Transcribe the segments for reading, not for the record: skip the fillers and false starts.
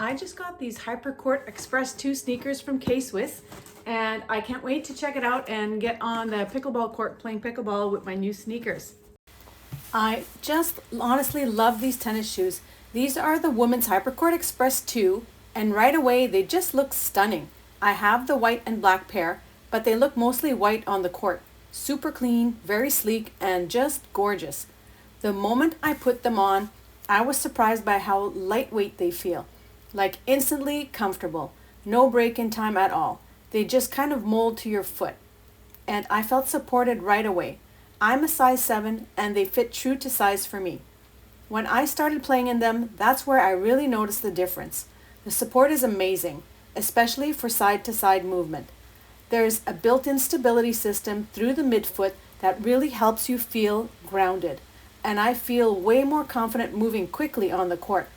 I just got these Hypercourt Express 2 sneakers from K-Swiss, and I can't wait to check it out and get on the pickleball court playing pickleball with my new sneakers. I just honestly love these tennis shoes. These are the women's Hypercourt Express 2, and right away they just look stunning. I have the white and black pair, but they look mostly white on the court. Super clean, very sleek, and just gorgeous. The moment I put them on, I was surprised by how lightweight they feel. Like instantly comfortable. No break-in time at all. They just kind of mold to your foot. And I felt supported right away. I'm a size 7 and they fit true to size for me. When I started playing in them, that's where I really noticed the difference. The support is amazing, especially for side-to-side movement. There's a built-in stability system through the midfoot that really helps you feel grounded. And I feel way more confident moving quickly on the court.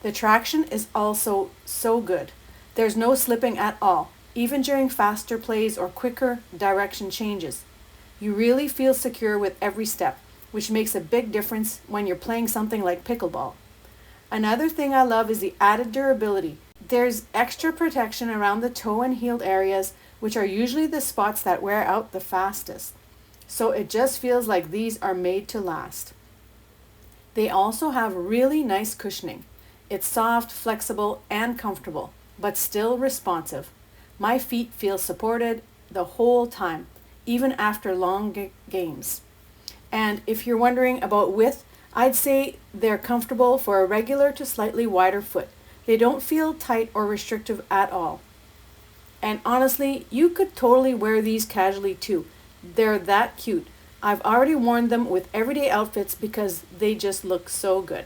The traction is also so good. There's no slipping at all, even during faster plays or quicker direction changes. You really feel secure with every step, which makes a big difference when you're playing something like pickleball. Another thing I love is the added durability. There's extra protection around the toe and heel areas, which are usually the spots that wear out the fastest. So it just feels like these are made to last. They also have really nice cushioning. It's soft, flexible, and comfortable, but still responsive. My feet feel supported the whole time, even after long games. And if you're wondering about width, I'd say they're comfortable for a regular to slightly wider foot. They don't feel tight or restrictive at all. And honestly, you could totally wear these casually too. They're that cute. I've already worn them with everyday outfits because they just look so good.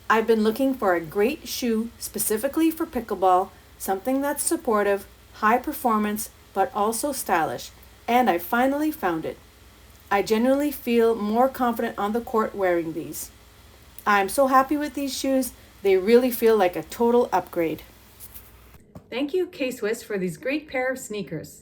I've been looking for a great shoe specifically for pickleball, something that's supportive, high performance, but also stylish, and I finally found it. I genuinely feel more confident on the court wearing these. I'm so happy with these shoes. They really feel like a total upgrade. Thank you, K-Swiss, for these great pair of sneakers.